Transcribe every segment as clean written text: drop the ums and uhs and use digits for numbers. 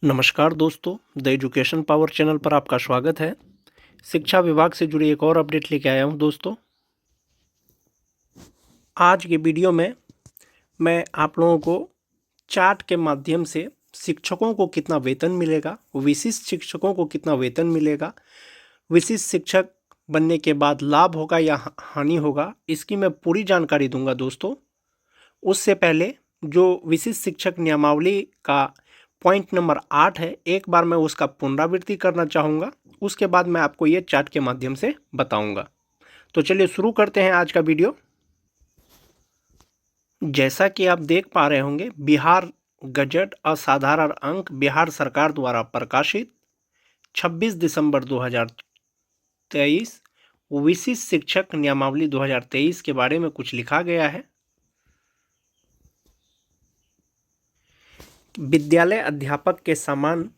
नमस्कार दोस्तों, the education power channel पर आपका स्वागत है। शिक्षा विभाग से जुड़ी एक और अपडेट लेके आया हूं दोस्तों। आज के वीडियो में मैं आप लोगों को चार्ट के माध्यम से शिक्षकों को कितना वेतन मिलेगा, विशिष्ट शिक्षकों को कितना वेतन मिलेगा, विशिष्ट शिक्षक बनने के बाद लाभ होगा या हानि होगा, इसकी मैं पूरी जानकारी दूंगा दोस्तों। उससे पहले जो विशिष्ट शिक्षक नियमावली का पॉइंट नंबर 8 है, एक बार मैं उसका पुनरावृत्ति करना चाहूँगा। उसके बाद मैं आपको ये चार्ट के माध्यम से बताऊँगा। तो चलिए शुरू करते हैं आज का वीडियो। जैसा कि आप देख पा रहे होंगे, बिहार गजट असाधारण अंक बिहार सरकार द्वारा प्रकाशित 26 दिसंबर 2023 विशिष्ट शिक्षक नियमावली 2023 के बारे में कुछ लिखा गया है। विद्यालय अध्यापक के समान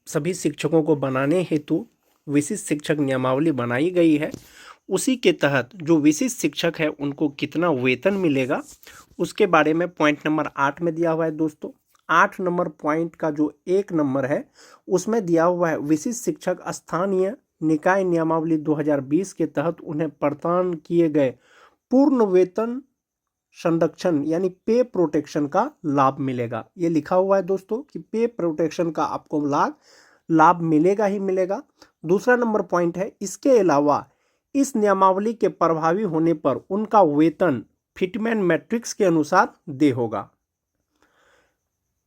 सभी शिक्षकों को बनाने हेतु विशिष्ट शिक्षक नियमावली बनाई गई है। उसी के तहत जो विशिष्ट शिक्षक है उनको कितना वेतन मिलेगा उसके बारे में पॉइंट नंबर 8 में दिया हुआ है दोस्तों। 8 नंबर पॉइंट का जो 1 नंबर है उसमें दिया हुआ है विशिष्ट शिक्षक स्थानीय निकाय नियमावली 2020 के तहत उन्हें प्रदान किए गए पूर्ण वेतन संरक्षण यानी पे प्रोटेक्शन का लाभ मिलेगा। ये लिखा हुआ है दोस्तों कि पे प्रोटेक्शन का आपको लाभ मिलेगा ही मिलेगा। दूसरा नंबर पॉइंट है, इसके अलावा इस नियमावली के प्रभावी होने पर उनका वेतन फिटमैन मैट्रिक्स के अनुसार दे होगा।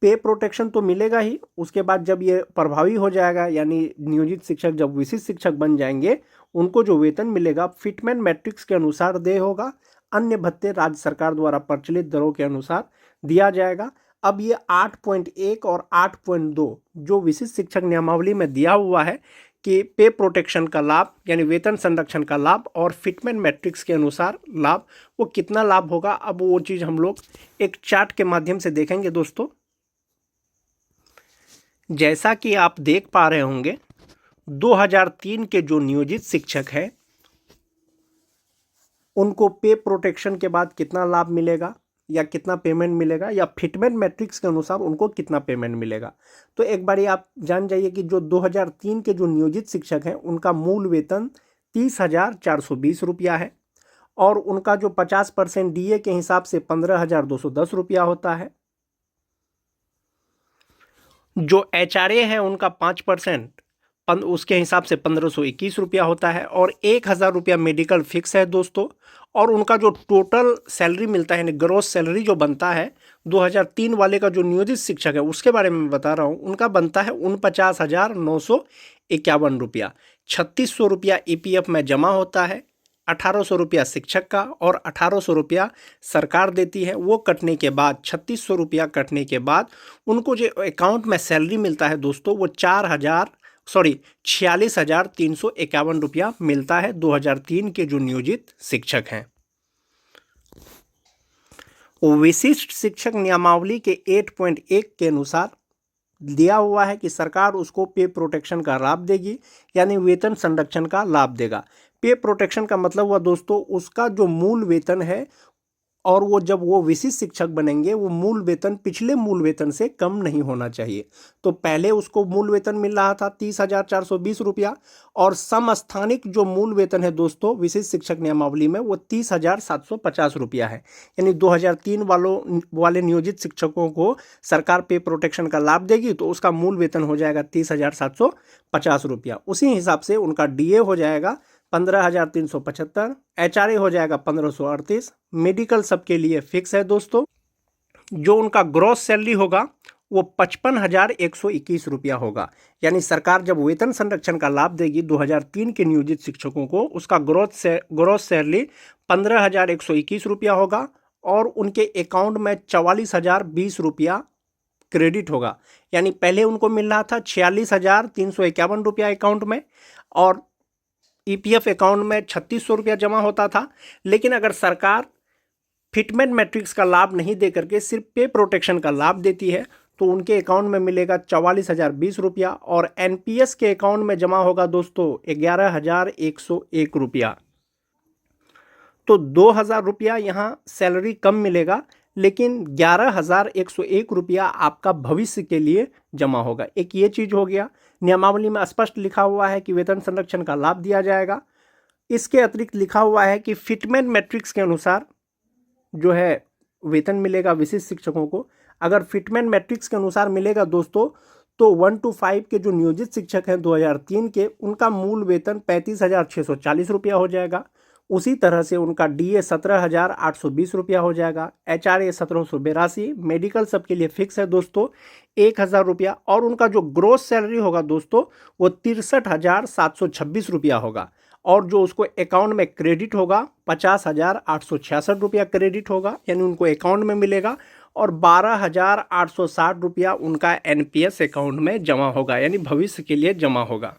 पे प्रोटेक्शन तो मिलेगा ही, उसके बाद जब ये प्रभावी हो जाएगा यानी नियोजित शिक्षक जब विशिष्ट शिक्षक बन जाएंगे उनको जो वेतन मिलेगा फिटमैन मैट्रिक्स के अनुसार दे होगा। अन्य भत्ते राज्य सरकार द्वारा प्रचलित दरों के अनुसार दिया जाएगा। अब ये 8.1 और 8.2 जो विशिष्ट शिक्षक नियमावली में दिया हुआ है कि पे प्रोटेक्शन का लाभ यानी वेतन संरक्षण का लाभ और फिटमैन मैट्रिक्स के अनुसार लाभ, वो कितना लाभ होगा, अब वो चीज़ हम लोग एक चार्ट के माध्यम से देखेंगे दोस्तों। जैसा कि आप देख पा रहे होंगे 2003 के जो नियोजित शिक्षक हैं उनको पे प्रोटेक्शन के बाद कितना लाभ मिलेगा या कितना पेमेंट मिलेगा या फिटमेंट मैट्रिक्स के अनुसार उनको कितना पेमेंट मिलेगा। तो एक बारी आप जान जाइए कि जो 2003 के जो नियोजित शिक्षक हैं उनका मूल वेतन 30,420 रुपया है और उनका जो 50% डीए के हिसाब से 15,210 रुपया होता है। जो एचआरए है उनका 5% उसके हिसाब से 1521 रुपया होता है और 1,000 रुपया मेडिकल फिक्स है दोस्तों। और उनका जो टोटल सैलरी मिलता है यानी ग्रॉस सैलरी जो बनता है 2003 वाले का जो नियोजित शिक्षक है उसके बारे में बता रहा हूँ, उनका बनता है 49,951 रुपया। 3,600 रुपया ईपीएफ में जमा होता है, 1,800 रुपया शिक्षक का और 1,800 रुपया सरकार देती है। वो कटने के बाद 3,600 रुपया कटने के बाद उनको जो अकाउंट में सैलरी मिलता है दोस्तों वो 46,351 रुपया मिलता है 2003 के जो नियोजित शिक्षक हैं। विशिष्ट शिक्षक नियमावली के 8.1 के अनुसार दिया हुआ है कि सरकार उसको पे प्रोटेक्शन का लाभ देगी यानी वेतन संरक्षण का लाभ देगा। पे प्रोटेक्शन का मतलब हुआ दोस्तों उसका जो मूल वेतन है और वो जब वो विशिष्ट शिक्षक बनेंगे वो मूल वेतन पिछले मूल वेतन से कम नहीं होना चाहिए। तो पहले उसको मूल वेतन मिल रहा था 30,420 रुपया और समस्थानिक जो मूल वेतन है दोस्तों विशिष्ट शिक्षक नियमावली में वो 30,750 रुपया है। यानी 2003 वाले नियोजित शिक्षकों को सरकार पे प्रोटेक्शन का लाभ देगी तो उसका मूल वेतन हो जाएगा 30,750 रुपया। उसी हिसाब से उनका डीए हो जाएगा 15,375, एचआरए हो जाएगा 1,538, मेडिकल सबके लिए फिक्स है दोस्तों। जो उनका ग्रॉस सैलरी होगा वो 55,121 रुपया होगा। यानी सरकार जब वेतन संरक्षण का लाभ देगी 2003 के नियोजित शिक्षकों को उसका ग्रॉस सैलरी 15,121 रुपया होगा और उनके अकाउंट में 44,020 रुपया क्रेडिट होगा। यानी पहले उनको मिल रहा था 46,351 रुपया अकाउंट में और ईपीएफ अकाउंट में 3,600 रुपया जमा होता था। लेकिन अगर सरकार फिटमेंट मैट्रिक्स का लाभ नहीं दे करके सिर्फ पे प्रोटेक्शन का लाभ देती है तो उनके अकाउंट में मिलेगा 44,020 रुपया और एनपीएस के अकाउंट में जमा होगा दोस्तों 11,101 रुपया। तो 2,000 रुपया यहाँ सैलरी कम मिलेगा लेकिन 11,101 रुपया आपका भविष्य के लिए जमा होगा। एक ये चीज़ हो गया, नियमावली में स्पष्ट लिखा हुआ है कि वेतन संरक्षण का लाभ दिया जाएगा। इसके अतिरिक्त लिखा हुआ है कि फिटमेन मैट्रिक्स के अनुसार जो है वेतन मिलेगा विशिष्ट शिक्षकों को। अगर फिटमेन मैट्रिक्स के अनुसार मिलेगा दोस्तों, तो 1 to 5 के जो नियोजित शिक्षक हैं 2003 के, उनका मूल वेतन 35,640 रुपया हो जाएगा। उसी तरह से उनका डीए 17,820 रुपया हो जाएगा, एचआरए 1782, मेडिकल सबके लिए फिक्स है दोस्तों 1,000 रुपया, और उनका जो ग्रोस सैलरी होगा दोस्तों वो 63,726 रुपया होगा, और जो उसको अकाउंट में क्रेडिट होगा 50,866 रुपया क्रेडिट होगा, यानी उनको अकाउंट में मिलेगा, और 12,860 रुपया उनका एनपीएस अकाउंट में जमा होगा, यानी भविष्य के लिए जमा होगा।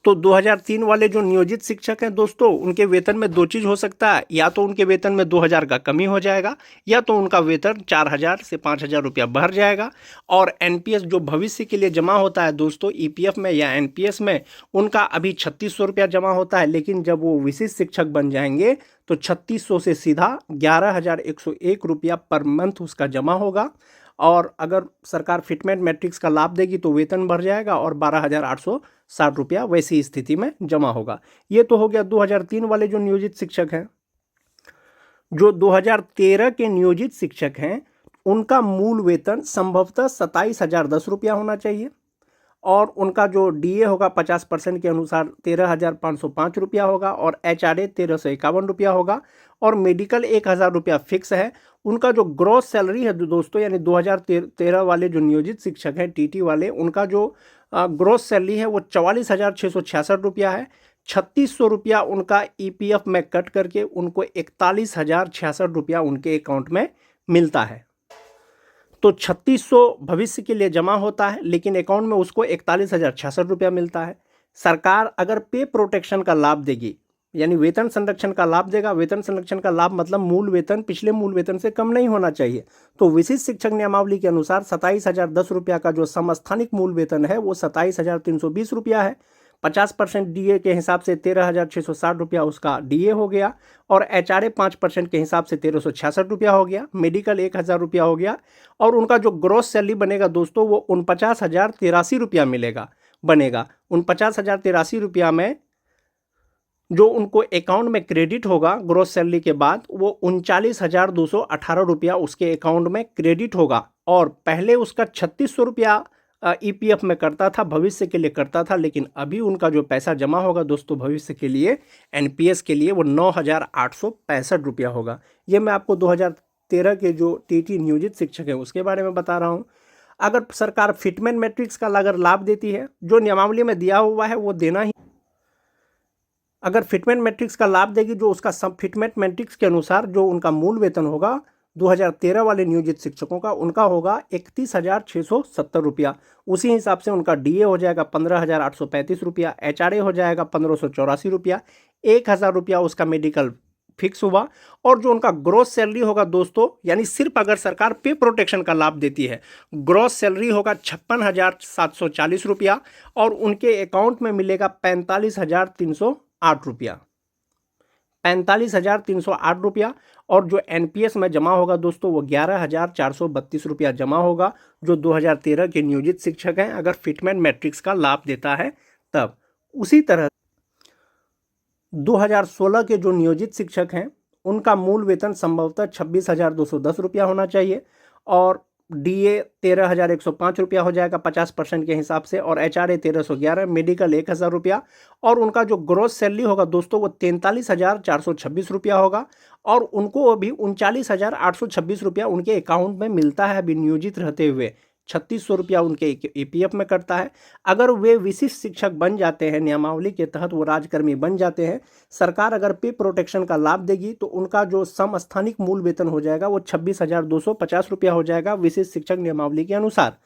तो 2003 वाले जो नियोजित शिक्षक हैं दोस्तों, उनके वेतन में दो चीज़ हो सकता है, या तो उनके वेतन में 2,000 का कमी हो जाएगा, या तो उनका वेतन 4,000 से 5,000 रुपया बढ़ जाएगा, और एनपीएस जो भविष्य के लिए जमा होता है दोस्तों ईपीएफ में या एनपीएस में, उनका अभी 3,600 रुपया जमा होता है, लेकिन जब वो विशिष्ट शिक्षक बन जाएंगे तो 3,600 से सीधा 11,101 रुपया पर मंथ उसका जमा होगा। और अगर सरकार फिटमेंट मैट्रिक्स का लाभ देगी तो वेतन बढ़ जाएगा और 12,860 रुपया वैसी स्थिति में जमा होगा। ये तो हो गया 2003 वाले जो नियोजित शिक्षक हैं। जो 2013 के नियोजित शिक्षक हैं उनका मूल वेतन संभवतः 27,010 रुपया होना चाहिए, और उनका जो डीए होगा 50% के अनुसार 13,505 रुपया होगा, और एचआरए 1,351 रुपया होगा, और मेडिकल 1,000 रुपया फिक्स है। उनका जो ग्रॉस सैलरी है दोस्तों, यानी 2013 वाले जो नियोजित शिक्षक हैं टीटी वाले, उनका जो ग्रॉस सैलरी है वो 44,666 रुपया है। 3,600 रुपया उनका ईपीएफ में कट करके उनको 41,066 रुपया उनके अकाउंट में मिलता है। तो 3,600 भविष्य के लिए जमा होता है, लेकिन अकाउंट में उसको 41,066 रुपया मिलता है। सरकार अगर पे प्रोटेक्शन का लाभ देगी, यानी वेतन संरक्षण का लाभ देगा, वेतन संरक्षण का लाभ मतलब मूल वेतन पिछले मूल वेतन से कम नहीं होना चाहिए, तो विशिष्ट शिक्षक नियमावली के अनुसार 27,010 रुपया का जो समस्थानिक मूल वेतन है वो 27,320 रुपया है। 50% डीए के हिसाब से 13,660 रुपया उसका डीए हो गया, और एचआरए 5% के हिसाब से 1,366 रुपया हो गया, मेडिकल 1,000 रुपया हो गया, और उनका जो ग्रॉस सैलरी बनेगा दोस्तों वो 49,083 रुपया बनेगा। 49,083 रुपया में जो उनको अकाउंट में क्रेडिट होगा ग्रॉस सैलरी के बाद वो 39,218 रुपया उसके अकाउंट में क्रेडिट होगा, और पहले उसका 3,600 रुपया ईपीएफ में करता था, भविष्य के लिए करता था, लेकिन अभी उनका जो पैसा जमा होगा दोस्तों भविष्य के लिए एनपीएस के लिए वो 9,865 रुपया होगा। ये मैं आपको 2013 के जो टीटी नियोजित शिक्षक हैं उसके बारे में बता रहा हूँ। अगर सरकार फिटमेंट मैट्रिक्स का अगर लाभ देती है, जो नियमावली में दिया हुआ है वो देना ही, अगर फिटमेंट मैट्रिक्स का लाभ देगी, जो उसका सब फिटमेंट मैट्रिक्स के अनुसार जो उनका मूल वेतन होगा 2013 वाले नियोजित शिक्षकों का, उनका होगा 31,670 रुपया। उसी हिसाब से उनका डीए हो जाएगा 15,835 रुपया, एचआरए हो जाएगा 1,584 रुपया, 1,000 रुपया उसका मेडिकल फिक्स हुआ, और जो उनका ग्रॉस सैलरी होगा दोस्तों, यानी सिर्फ अगर सरकार पे प्रोटेक्शन का लाभ देती है, ग्रॉस सैलरी होगा 56,740 रुपया, और उनके अकाउंट में मिलेगा 45,308 रुपया, 45,308 रुपया, और जो एनपीएस में जमा होगा दोस्तों वो 11,432 रुपया जमा होगा, जो 2013 के नियोजित शिक्षक हैं अगर फिटमेंट मैट्रिक्स का लाभ देता है तब। उसी तरह 2016 के जो नियोजित शिक्षक हैं उनका मूल वेतन संभवतः 26,210 रुपया होना चाहिए, और डीए 13,105 रुपया हो जाएगा 50% के हिसाब से, और एचआरए 1,311, मेडिकल 1,000 रुपया, और उनका जो ग्रॉस सैलरी होगा दोस्तों वो 43,426 रुपया होगा, और उनको अभी 39,826 रुपया उनके अकाउंट में मिलता है अभी नियोजित रहते हुए। 3,600 रुपया उनके ईपीएफ में करता है। अगर वे विशिष्ट शिक्षक बन जाते हैं, नियमावली के तहत वो राजकर्मी बन जाते हैं, सरकार अगर पे प्रोटेक्शन का लाभ देगी तो उनका जो समस्थानिक मूल वेतन हो जाएगा वो 26,250 रुपया हो जाएगा विशिष्ट शिक्षक नियमावली के अनुसार,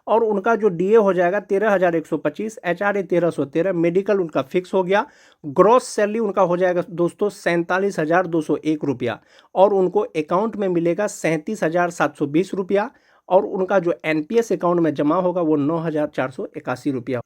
और उनका जो डीए हो जाएगा 13,125, एचआरए 1,313, मेडिकल उनका फिक्स हो गया। ग्रॉस सैलरी उनका हो जाएगा दोस्तों 47,201 रुपया, और उनको अकाउंट में मिलेगा 37,720 रुपया, और उनका जो एनपीएस अकाउंट में जमा होगा वो 9,481 रुपया।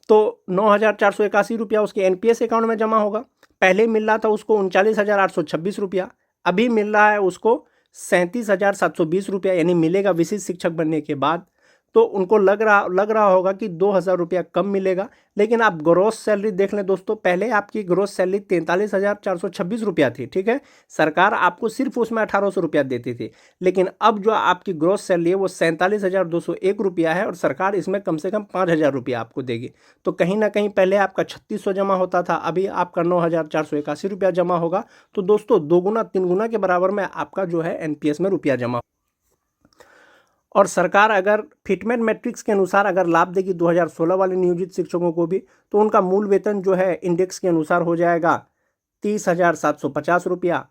तो 9,481 रुपया उसके एनपीएस अकाउंट में जमा होगा। पहले मिल रहा था उसको 39,826 रुपया, अभी मिल रहा है उसको 37,720 रुपया यानी मिलेगा विशिष्ट शिक्षक बनने के बाद। तो उनको लग रहा होगा कि 2,000 रुपया कम मिलेगा, लेकिन आप ग्रोस सैलरी देख लें दोस्तों, पहले आपकी ग्रोस सैलरी 43,426 रुपया थी, ठीक है। सरकार आपको सिर्फ उसमें 1,800 रुपया देती थी, लेकिन अब जो आपकी ग्रोस सैलरी है वो 47,201 रुपया है और सरकार इसमें कम से कम 5,000 रुपया आपको देगी। तो कहीं ना कहीं पहले आपका 3,600 जमा होता था, अभी आपका 9,481 रुपया जमा होगा। तो दोस्तों 2 गुना 3 गुना के बराबर में आपका जो है एनपीएस में रुपया जमा। और सरकार अगर फिटमेंट मैट्रिक्स के अनुसार अगर लाभ देगी 2016 वाले नियोजित शिक्षकों को भी, तो उनका मूल वेतन जो है इंडेक्स के अनुसार हो जाएगा 30,750 रुपया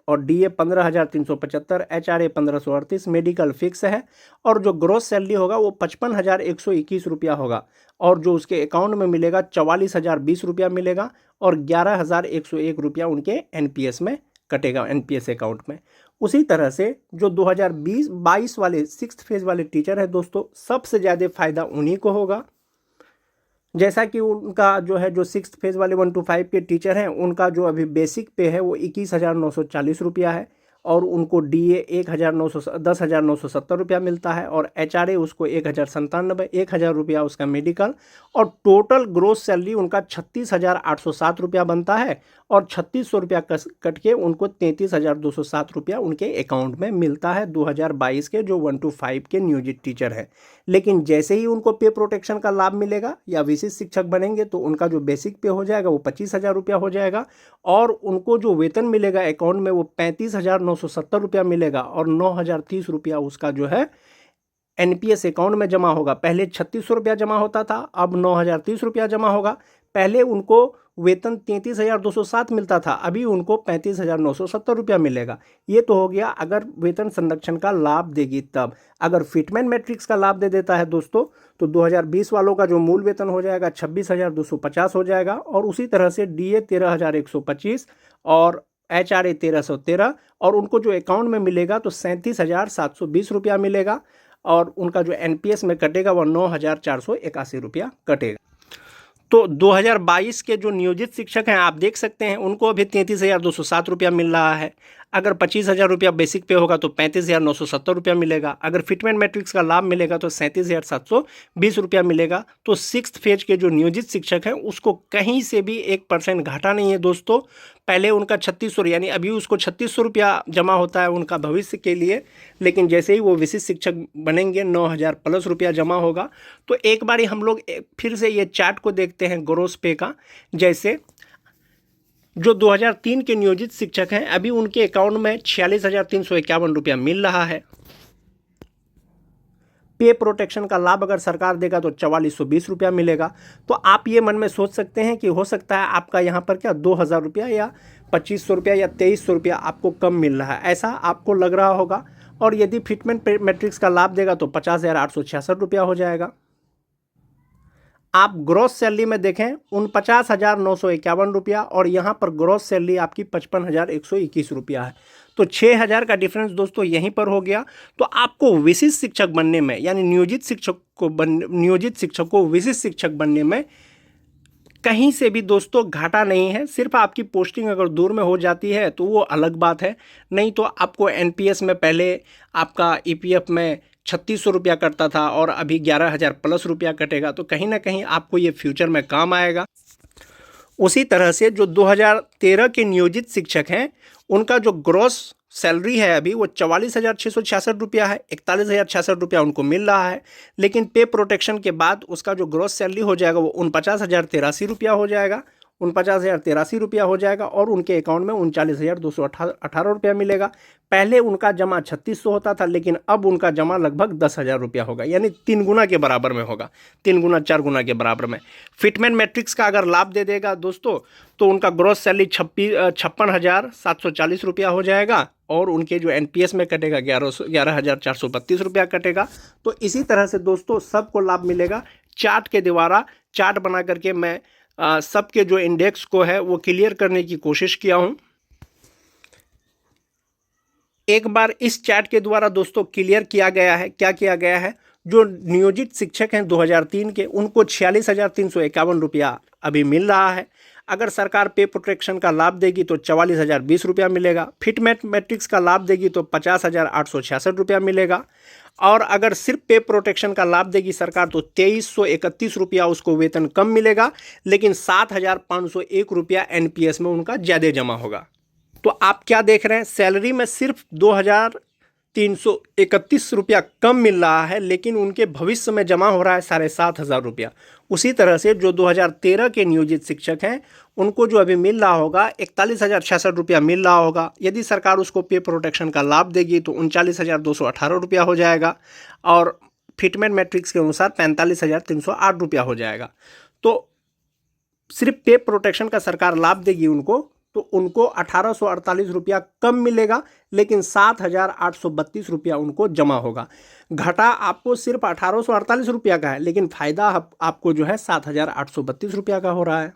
और डीए 15,375, एचआरए 1,538, मेडिकल फिक्स है। और जो ग्रोस सैलरी होगा वो 55,121 रुपया होगा और जो उसके अकाउंट में मिलेगा 44,020 रुपया मिलेगा और 11,101 रुपया उनके एनपीएस में कटेगा, एनपीएस अकाउंट में। उसी तरह से जो 2020-22 वाले 6th फेज वाले टीचर है दोस्तों, सबसे ज़्यादा फायदा उन्हीं को होगा। जैसा कि उनका जो है जो 6th फेज वाले 1 to 5 के टीचर हैं, उनका जो अभी बेसिक पे है वो 21,940 रुपया है और उनको डीए 10,970 रुपया मिलता है और एचआरए उसको 1,097 रुपया उसका मेडिकल, और टोटल ग्रोस सैलरी उनका 36,807 रुपया बनता है और 3,600 रुपया कट के उनको 33,207 रुपया उनके अकाउंट में मिलता है 2022 के जो 1 to 5 के नियोजित टीचर हैं। लेकिन जैसे ही उनको पे प्रोटेक्शन का लाभ मिलेगा या विशिष्ट शिक्षक बनेंगे तो उनका जो बेसिक पे हो जाएगा वो 25,000 रुपया हो जाएगा और उनको जो वेतन मिलेगा अकाउंट में वो 35,970 रुपया मिलेगा और 9,030 रुपया उसका जो है एनपीएस अकाउंट में जमा होगा। पहले 3,600 रुपया जमा होता था, अब 9,030 रुपया जमा होगा। पहले उनको वेतन 33,207 मिलता था, अभी उनको 35,970 रुपया मिलेगा। ये तो हो गया अगर वेतन संरक्षण का लाभ देगी तब। अगर फिटमेंट मैट्रिक्स का लाभ दे देता है दोस्तों तो 2020 वालों का जो मूल वेतन हो जाएगा 26,250 हो जाएगा और उसी तरह से डीए 13,125 और एचआरए 1,313 और उनको जो अकाउंट में मिलेगा तो 37,720 रुपया मिलेगा और उनका जो एनपीएस में कटेगा वह 9,481 रुपया कटेगा। तो 2022 के जो नियोजित शिक्षक हैं आप देख सकते हैं उनको अभी 33,207 रुपया मिल रहा है। अगर 25,000 रुपया बेसिक पे होगा तो 35,970 रुपया मिलेगा। अगर फिटमेंट मैट्रिक्स का लाभ मिलेगा तो 37,720 रुपया मिलेगा। तो 6th फेज के जो नियोजित शिक्षक हैं उसको कहीं से भी 1% घाटा नहीं है दोस्तों। पहले उनका 3,600 यानी अभी उसको 3,600 रुपया जमा होता है उनका भविष्य के लिए, लेकिन जैसे ही वो विशिष्ट शिक्षक बनेंगे 9,000 प्लस रुपया जमा होगा। तो एक बारी हम लोग फिर से ये चार्ट को देखते हैं ग्रोस पे का। जैसे जो 2003 के नियोजित शिक्षक हैं अभी उनके अकाउंट में 46,351 रुपया मिल रहा है। पे प्रोटेक्शन का लाभ अगर सरकार देगा तो 4,420 रुपया मिलेगा। तो आप ये मन में सोच सकते हैं कि हो सकता है आपका यहाँ पर क्या 2,000 रुपया या 2,500 रुपया या 2,300 रुपया आपको कम मिल रहा है, ऐसा आपको लग रहा होगा। और यदि फिटमेंट मैट्रिक्स का लाभ देगा तो 50,866 रुपया हो जाएगा। आप ग्रॉस सैलरी में देखें 49,951 रुपया और यहाँ पर ग्रॉस सैलरी आपकी 55,121 रुपया है। तो 6,000 का डिफरेंस दोस्तों यहीं पर हो गया। तो आपको विशिष्ट शिक्षक बनने में यानी नियोजित शिक्षक को विशिष्ट शिक्षक बनने में कहीं से भी दोस्तों घाटा नहीं है। सिर्फ आपकी पोस्टिंग अगर दूर में हो जाती है तो वो अलग बात है, नहीं तो आपको एनपीएस में पहले आपका ईपीएफ में 3,600 रुपया कटता था और अभी 11,000 प्लस रुपया कटेगा। तो कहीं ना कहीं आपको ये फ्यूचर में काम आएगा। उसी तरह से जो 2013 के नियोजित शिक्षक हैं उनका जो ग्रॉस सैलरी है अभी वो 44,666 रुपया है, 41,066 रुपया उनको मिल रहा है। लेकिन पे प्रोटेक्शन के बाद उसका जो ग्रॉस सैलरी हो जाएगा वो 49,083 रुपया हो जाएगा, 49,083 रुपया हो जाएगा और उनके अकाउंट में 39,218 रुपया मिलेगा। पहले उनका जमा 3,600 होता था लेकिन अब उनका जमा लगभग 10,000 रुपया होगा, यानी 3 गुना के बराबर में होगा, 3 गुना 4 गुना के बराबर में। फिटमेंट मैट्रिक्स का अगर लाभ दे देगा दोस्तों तो उनका ग्रॉस सैलरी 56,740 रुपया हो जाएगा और उनके जो एनपीएस में कटेगा 11,432 रुपया कटेगा। तो इसी तरह से दोस्तों सबको लाभ मिलेगा। चार्ट के द्वारा चार्ट बना करके मैं सबके जो इंडेक्स को है वो क्लियर करने की कोशिश किया हूं। एक बार इस चार्ट के द्वारा दोस्तों क्लियर किया गया है, क्या किया गया है, जो नियोजित शिक्षक हैं 2003 के उनको 46,351 रुपया अभी मिल रहा है। अगर सरकार पे प्रोटेक्शन का लाभ देगी तो 44,020 रुपया मिलेगा। फिट मैट्रिक्स का लाभ देगी तो 50,866 रुपया मिलेगा। और अगर सिर्फ पे प्रोटेक्शन का लाभ देगी सरकार तो 2331 रुपया उसको वेतन कम मिलेगा, लेकिन 7,501 रुपया एनपीएस में उनका ज़्यादा जमा होगा। तो आप क्या देख रहे हैं, सैलरी में सिर्फ 2,331 रुपया कम मिल रहा है, लेकिन उनके भविष्य में जमा हो रहा है 7,500 रुपया। उसी तरह से जो 2013 के नियोजित शिक्षक हैं उनको जो अभी मिल रहा होगा 41,066 रुपया मिल रहा होगा। यदि सरकार उसको पे प्रोटेक्शन का लाभ देगी तो 39,218 रुपया हो जाएगा, और फिटमेंट मैट्रिक्स के अनुसार 45,308 रुपया हो जाएगा। तो सिर्फ पे प्रोटेक्शन का सरकार लाभ देगी उनको तो उनको 1,848 रुपया कम मिलेगा, लेकिन 7,832 रुपया उनको जमा होगा। घटा आपको सिर्फ 1,848 रुपया का है, लेकिन फायदा आपको जो है 7,832 रुपया का हो रहा है।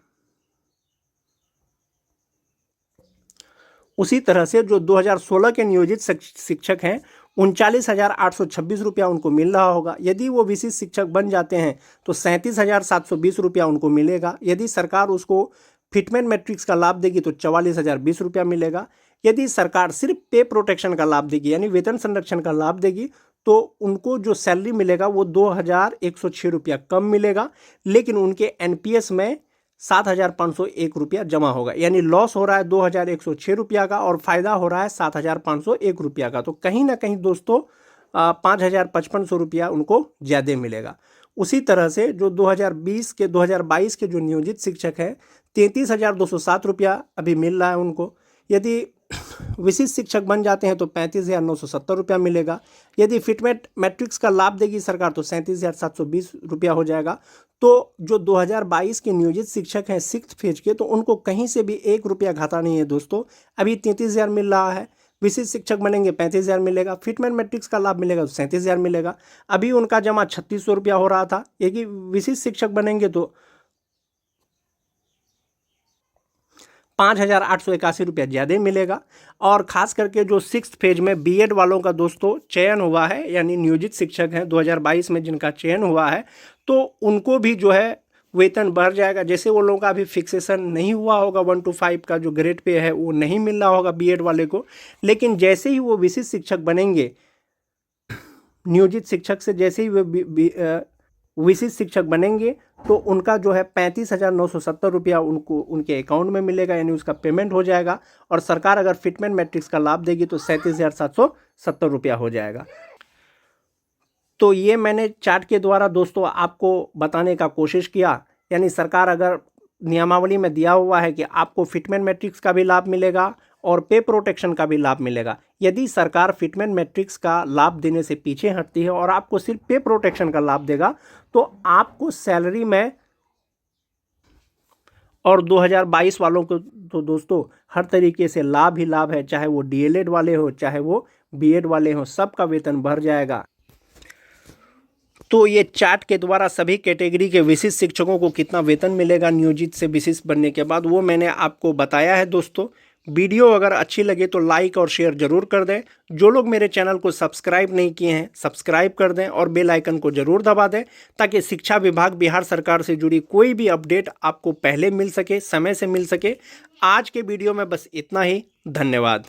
उसी तरह से जो 2016 के नियोजित शिक्षक हैं 39,826 रुपया उनको मिल रहा होगा। यदि वो विशिष्ट शिक्षक बन जाते हैं तो 37,720 रुपया उनको मिलेगा। यदि सरकार उसको फिटमेंट मैट्रिक्स का लाभ देगी तो 44,020 रुपया मिलेगा। यदि सरकार सिर्फ पे प्रोटेक्शन का लाभ देगी यानी वेतन संरक्षण का लाभ देगी तो उनको जो सैलरी मिलेगा वो 2,106 रुपया कम मिलेगा, लेकिन उनके एनपीएस में 7,501 रुपया जमा होगा। यानी लॉस हो रहा है 2,106 रुपया का और फायदा हो रहा है 7,501 रुपया का। तो कहीं ना कहीं दोस्तों 5,5500 रुपया उनको ज़्यादा मिलेगा। उसी तरह से जो 2022 के जो नियोजित शिक्षक हैं 33,207 रुपया अभी मिल रहा है उनको। यदि विशिष्ट शिक्षक बन जाते हैं तो 35,970 रुपया मिलेगा। यदि फिटमेंट मैट्रिक्स का लाभ देगी सरकार तो 37,720 रुपया हो जाएगा। तो जो 2022 के नियोजित शिक्षक हैं 6th फेज के, तो उनको कहीं से भी 1 रुपया घाटा नहीं है दोस्तों। अभी 33,000 मिल रहा है। विशिष्ट शिक्षक बनेंगे 35,000 मिलेगा। फिटमेंट मैट्रिक्स का लाभ मिलेगा तो 37,000 मिलेगा। अभी उनका जमा 3,600 रुपया हो रहा था। यदि विशिष्ट शिक्षक बनेंगे तो 5,881 रुपया ज़्यादा मिलेगा। और ख़ास करके जो 6th फेज में बीएड वालों का दोस्तों चयन हुआ है, यानी नियोजित शिक्षक हैं 2022 में जिनका चयन हुआ है, तो उनको भी जो है वेतन बढ़ जाएगा। जैसे वो लोगों का अभी फिक्सेशन नहीं हुआ होगा 1 to 5 का जो ग्रेड पे है वो नहीं मिल रहा होगा बीएड वाले को, लेकिन जैसे ही वो विशिष्ट शिक्षक बनेंगे नियोजित शिक्षक से, जैसे ही वो विशिष्ट शिक्षक बनेंगे तो उनका जो है 35,970 रुपया उनको उनके अकाउंट में मिलेगा, यानी उसका पेमेंट हो जाएगा। और सरकार अगर फिटमेंट मैट्रिक्स का लाभ देगी तो 37,770 रुपया हो जाएगा। तो ये मैंने चार्ट के द्वारा दोस्तों आपको बताने का कोशिश किया, यानी सरकार अगर नियमावली में दिया हुआ है कि आपको फिटमेंट मैट्रिक्स का भी लाभ मिलेगा और पे प्रोटेक्शन का भी लाभ मिलेगा। यदि सरकार फिटमेंट मैट्रिक्स का लाभ देने से पीछे हटती है और आपको सिर्फ पे प्रोटेक्शन का लाभ देगा तो आपको सैलरी में, और 2022 वालों को तो दोस्तों हर तरीके से लाभ ही लाभ है, चाहे वो डीएलएड वाले हो चाहे वो बीएड वाले हो, सबका वेतन बढ़ जाएगा। तो ये चार्ट के द्वारा सभी कैटेगरी के विशिष्ट शिक्षकों को कितना वेतन मिलेगा नियोजित से विशिष्ट बनने के बाद वो मैंने आपको बताया है दोस्तों। वीडियो अगर अच्छी लगे तो लाइक और शेयर जरूर कर दें। जो लोग मेरे चैनल को सब्सक्राइब नहीं किए हैं सब्सक्राइब कर दें और बेल आइकन को जरूर दबा दें, ताकि शिक्षा विभाग बिहार सरकार से जुड़ी कोई भी अपडेट आपको पहले मिल सके, समय से मिल सके। आज के वीडियो में बस इतना ही। धन्यवाद।